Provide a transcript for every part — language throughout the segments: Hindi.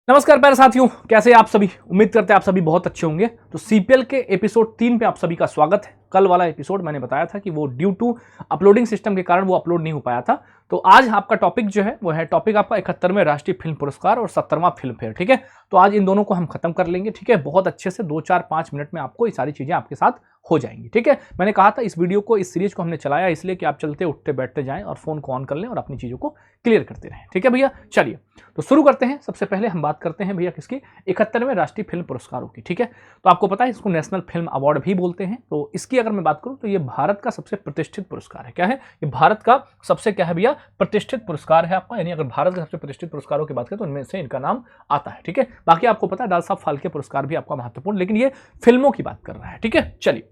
नमस्कार प्यारे साथियों, कैसे आप सभी। उम्मीद करते हैं आप सभी बहुत अच्छे होंगे। तो सीपीएल के एपिसोड 3 पे आप सभी का स्वागत है। कल वाला एपिसोड मैंने बताया था कि वो ड्यू टू अपलोडिंग सिस्टम के कारण वो अपलोड नहीं हो पाया था। तो आज आपका टॉपिक जो है वो है टॉपिक आपका 71वें राष्ट्रीय फिल्म पुरस्कार और 70वां फिल्म फेयर। ठीक है, तो आज इन दोनों को हम खत्म कर लेंगे। ठीक है, बहुत अच्छे से 2-4-5 मिनट में आपको ये सारी चीजें आपके साथ हो जाएंगी। ठीक है, मैंने कहा था इस वीडियो को, इस सीरीज को हमने चलाया इसलिए कि आप चलते उठते बैठते जाएं और फोन को ऑन कर लें और अपनी चीजों को क्लियर करते रहें। ठीक है भैया, चलिए तो शुरू करते हैं। सबसे पहले हम बात करते हैं भैया किसकी, 71वें राष्ट्रीय फिल्म पुरस्कारों की। ठीक है, तो आपको पता है इसको नेशनल फिल्म अवार्ड भी बोलते हैं। तो इसकी अगर मैं बात करूं तो ये भारत का सबसे प्रतिष्ठित पुरस्कार है। क्या है ये? भारत का सबसे क्या है भैया, प्रतिष्ठित पुरस्कार है आपका। यानी अगर भारत के सबसे प्रतिष्ठित पुरस्कारों की बात करें तो इनमें से इनका नाम आता है। ठीक है, बाकी आपको पता है दादा साहब फाल्के पुरस्कार भी आपका महत्वपूर्ण, लेकिन ये फिल्मों की बात कर रहा है। ठीक है, चलिए।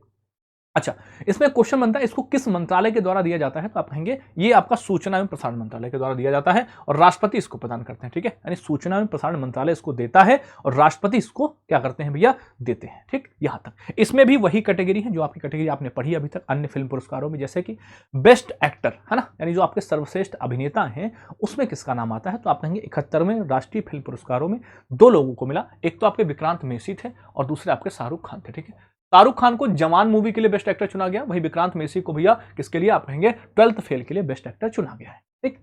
अच्छा, इसमें क्वेश्चन बनता है इसको किस मंत्रालय के द्वारा दिया जाता है, तो आप कहेंगे ये आपका सूचना एवं प्रसारण मंत्रालय के द्वारा दिया जाता है और राष्ट्रपति इसको प्रदान करते हैं। ठीक है, यानी सूचना एवं प्रसारण मंत्रालय इसको देता है और राष्ट्रपति इसको क्या करते हैं भैया, देते हैं। ठीक, यहां तक इसमें भी वही कैटेगरी है जो आपकी कैटेगरी आपने पढ़ी अभी तक अन्य फिल्म पुरस्कारों में, जैसे कि बेस्ट एक्टर है ना, यानी जो आपके सर्वश्रेष्ठ अभिनेता हैं उसमें किसका नाम आता है, तो आप कहेंगे 71वें राष्ट्रीय फिल्म पुरस्कारों में दो लोगों को मिला। एक तो आपके विक्रांत मेसी थे और दूसरे आपके शाहरुख खान थे। ठीक है, शाहरुख खान को जवान मूवी के लिए बेस्ट एक्टर चुना गया, वही विक्रांत मेसी को भैया किसके लिए, आप कहेंगे 12th फेल के लिए बेस्ट एक्टर चुना गया है। ठीक,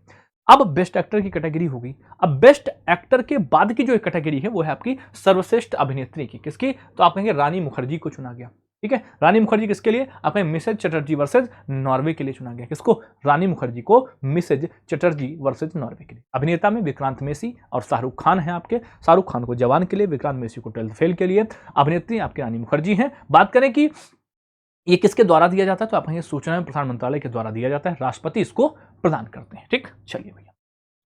अब बेस्ट एक्टर की कैटेगरी होगी। अब बेस्ट एक्टर के बाद की जो कैटेगरी है वो है आपकी सर्वश्रेष्ठ अभिनेत्री की। किसकी, तो आप कहेंगे रानी मुखर्जी को चुना गया। ठीक है, रानी मुखर्जी किसके लिए, आपने मिसेज चटर्जी वर्सेज नॉर्वे के लिए चुना गया। किसको, रानी मुखर्जी को मिसेज चटर्जी वर्सेज नॉर्वे के लिए। अभिनेता में विक्रांत मेसी और शाहरुख खान है आपके। शाहरुख खान को जवान के लिए, विक्रांत मेसी को 12th फेल के लिए। अभिनेत्री आपकी रानी मुखर्जी हैं। बात करें कि ये किसके द्वारा दिया जाता है, तो आप कहेंगे सूचना एवं प्रसारण मंत्रालय के द्वारा दिया जाता है, राष्ट्रपति इसको प्रदान करते हैं। ठीक, चलिए भैया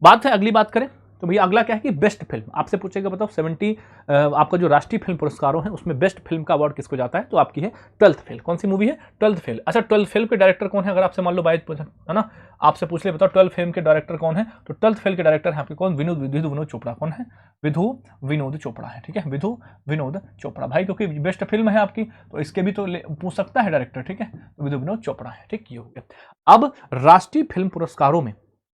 बात है, अगली बात करें तो भैया अगला क्या है कि बेस्ट फिल्म। आपसे पूछेगा बताओ 70 आपका जो राष्ट्रीय फिल्म पुरस्कारों है उसमें बेस्ट फिल्म का अवार्ड किसको जाता है, तो आपकी है 12th फेल। कौन सी मूवी है, 12th फेल। अच्छा, 12th फेल के डायरेक्टर कौन है, अगर आपसे मान लो बाइज पूछा है ना, आपसे पूछ ले बताओ 12th फिल्म के डायरेक्टर कौन है, तो 12th फेल के डायरेक्टर है आपके कौन, विधु विनोद चोपड़ा। कौन है, विधु विनोद चोपड़ा है। ठीक है, विधु विनोद चोपड़ा भाई, क्योंकि बेस्ट फिल्म है आपकी तो इसके भी तो पूछ सकता है डायरेक्टर। ठीक है, तो विधु विनोद चोपड़ा है। ठीक, ये हो गया। अब राष्ट्रीय फिल्म पुरस्कारों में,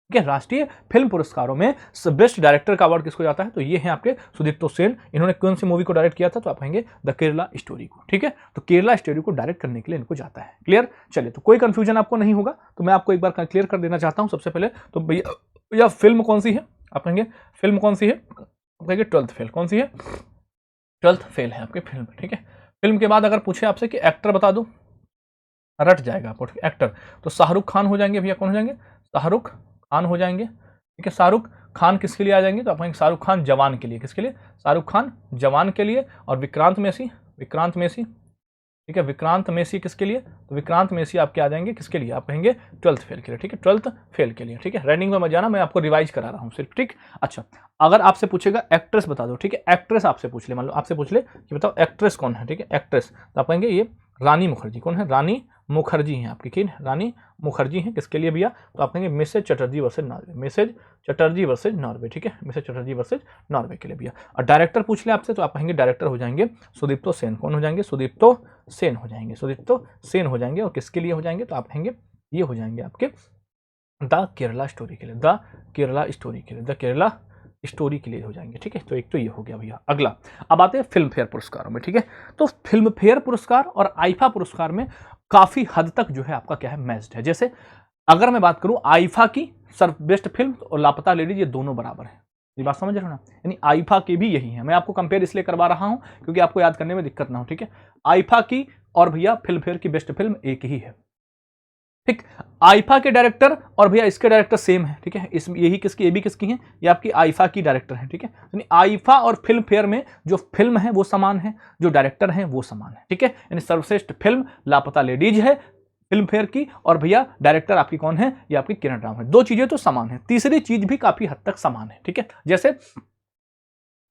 राष्ट्रीय फिल्म पुरस्कारों में बेस्ट डायरेक्टर का अवार्ड किसको जाता है, तो ये है आपके सुदीप्तो सेन। इन्होंने कौन सी मूवी को डायरेक्ट किया था, तो आप कहेंगे द केरला स्टोरी को। ठीक है, तो केरला स्टोरी को डायरेक्ट करने के लिए इनको जाता है। क्लियर, चलिए तो कोई कंफ्यूजन आपको नहीं होगा तो मैं आपको एक बार क्लियर कर देना चाहता हूं। सबसे पहले तो भैया फिल्म कौन सी है, आप कहेंगे फिल्म कौन सी है, आप कहेंगे 12th फेल। कौन सी है, 12th फेल है आपकी फिल्म। ठीक है, फिल्म के बाद अगर पूछे आपसे कि एक्टर बता दो, रट जाएगा आपको। एक्टर तो शाहरुख खान हो जाएंगे भैया। कौन हो जाएंगे, शाहरुख खान हो जाएंगे। ठीक है, शाहरुख खान किसके लिए आ जाएंगे, तो आप कहेंगे शाहरुख खान जवान के लिए। किसके लिए, शाहरुख खान जवान के लिए। और विक्रांत मेसी, विक्रांत मेसी। ठीक है, विक्रांत मेसी किसके लिए, तो विक्रांत मेसी आपके आ जाएंगे किसके लिए, आप कहेंगे 12th फेल के लिए। ठीक है, 12th फेल के लिए। ठीक है, रनिंग में मत जाना, मैं आपको रिवाइज करा रहा हूँ सिर्फ। ठीक, अच्छा अगर आपसे पूछेगा एक्ट्रेस बता दो, ठीक है, एक्ट्रेस आपसे पूछ ले, मान लो आपसे पूछ ले कि बताओ एक्ट्रेस कौन है। ठीक है, एक्ट्रेस तो आप कहेंगे ये रानी मुखर्जी। कौन है, रानी मुखर्जी हैं आपकी। किन, रानी मुखर्जी हैं। किसके लिए भैया, तो आप कहेंगे Mrs Chatterjee versus Norway, Mrs Chatterjee versus Norway. ठीक है, मिसेज चटर्जी वर्सेज नॉर्वे के लिए भैया। और डायरेक्टर पूछ ले आपसे तो आप कहेंगे डायरेक्टर हो जाएंगे सुदीप्तो सेन। कौन हो जाएंगे, सुदीप्तो सेन हो जाएंगे, सुदीप्तो सेन हो जाएंगे। और किसके लिए हो जाएंगे, तो आप कहेंगे ये हो जाएंगे आपके द केरला स्टोरी के लिए, द केरला स्टोरी के लिए, द केरला स्टोरी के लिए हो जाएंगे। ठीक है, तो एक तो ये हो गया भैया। अगला अब आते हैं फिल्म फेयर पुरस्कारों में। ठीक है, तो फिल्म फेयर पुरस्कार और आईफा पुरस्कार में काफी हद तक जो है आपका क्या है, मैच्ड है। जैसे अगर मैं बात करूं आईफा की, सर बेस्ट फिल्म और लापता लेडीज ये दोनों बराबर है। ये बात समझ रहे हो ना, यानी आईफा के भी यही है। मैं आपको कंपेयर इसलिए करवा रहा हूं क्योंकि आपको याद करने में दिक्कत ना हो। ठीक है, आईफा की और भैया फिल्म फेयर की बेस्ट फिल्म एक ही है। ठीक, आईफा के डायरेक्टर और भैया इसके डायरेक्टर सेम है। ठीक है, इस यही किसकी, ये भी किसकी है, ये आपकी आईफा की डायरेक्टर है। ठीक है, यानी आईफा और फिल्म फेयर में जो फिल्म है वो समान है, जो डायरेक्टर है वो समान है। ठीक है, यानी सर्वश्रेष्ठ फिल्म लापता लेडीज है फिल्म फेयर की, और भैया डायरेक्टर आपकी कौन है, ये आपकी किरण राव है। दो चीजें तो समान है, तीसरी चीज भी काफी हद तक समान है। ठीक है, जैसे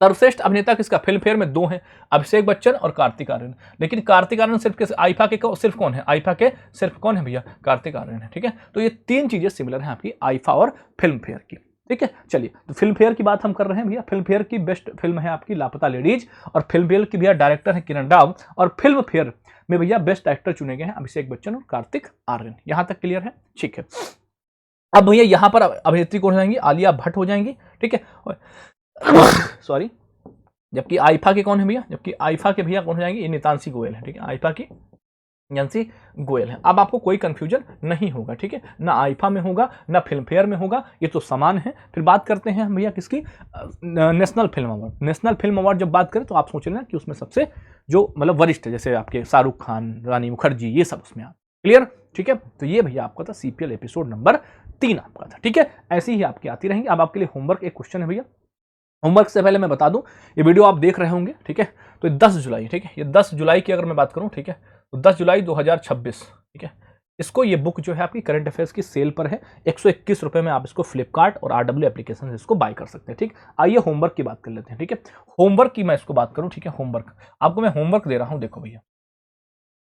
सर्वश्रेष्ठ अभिनेता किसका, फिल्म फेयर में दो हैं, अभिषेक बच्चन और कार्तिक आर्यन। लेकिन कार्तिक आर्यन सिर्फ किस, आईफा के सिर्फ कौन है, आईफा के सिर्फ कौन है भैया, कार्तिक आर्यन है। ठीक है, तो ये तीन चीजें सिमिलर हैं आपकी आईफा और फिल्म फेयर की। ठीक है, चलिए तो फिल्म फेयर की बात हम कर रहे हैं भैया। फिल्म फेयर की बेस्ट फिल्म है आपकी लापता लेडीज, और फिल्म फेयर की भैया डायरेक्टर है किरण राव, और फिल्म फेयर में भैया बेस्ट एक्टर चुने गए हैं अभिषेक बच्चन और कार्तिक आर्यन। यहां तक क्लियर है। ठीक है, अब भैया यहां पर अभिनेत्री कौन हो जाएंगी, आलिया भट्ट हो जाएंगी। ठीक है, सॉरी जबकि आईफा के कौन है भैया, जबकि आईफा के भैया कौन हो जाएंगे, ये नितांशी गोयल है, ठीक है, आईफा की नितांशी गोयल है। अब आपको कोई कंफ्यूजन नहीं होगा, ठीक है, ना आईफा में होगा ना फिल्म फेयर में होगा, ये तो समान है। फिर बात करते हैं भैया किसकी, national film award. National film award जब बात करें तो आप सोच रहे हैं कि उसमें सबसे जो मतलब वरिष्ठ है, जैसे आपके शाहरुख खान, रानी मुखर्जी, ये सब उसमें आप क्लियर, ठीक है। तो ये भैया आपका था सीपीएल एपिसोड नंबर 3 आपका था, ठीक है। ऐसी ही आपकी आती रहेंगी। अब आपके लिए होमवर्क एक क्वेश्चन है भैया। होमवर्क से पहले मैं बता दूं, ये वीडियो आप देख रहे होंगे, ठीक है, तो 10 जुलाई, ठीक है, ये 10 जुलाई की अगर मैं बात करूं, ठीक है, तो 10 जुलाई 2026, ठीक है, इसको ये बुक जो है आपकी करंट अफेयर्स की सेल पर है, 121 रुपए में आप इसको फ्लिपकार्ट और आरडब्ल्यू एप्लीकेशन से इसको बाय कर सकते हैं, ठीक। आइए होमवर्क की बात कर लेते हैं, ठीक है। होमवर्क की मैं इसको बात करूं, ठीक है, होमवर्क आपको मैं होमवर्क दे रहा हूं, देखो भैया,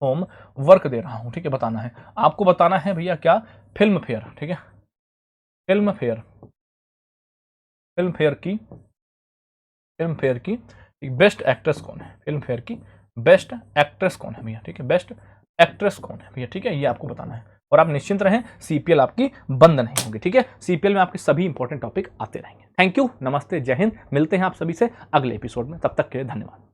होमवर्क दे रहा हूं, ठीक है, बताना है आपको, बताना है भैया क्या, फिल्म फेयर, ठीक है, फिल्म फेयर, फिल्म फेयर की बेस्ट एक्ट्रेस कौन है, फिल्म फेयर की बेस्ट एक्ट्रेस कौन है भैया, ठीक है, बेस्ट एक्ट्रेस कौन है भैया, ठीक है, ये आपको बताना है। और आप निश्चिंत रहें, सीपीएल आपकी बंद नहीं होगी, ठीक है, सीपीएल में आपके सभी इंपॉर्टेंट टॉपिक आते रहेंगे। थैंक यू, नमस्ते, जय हिंद, मिलते हैं आप सभी से अगले एपिसोड में, तब तक के लिए धन्यवाद।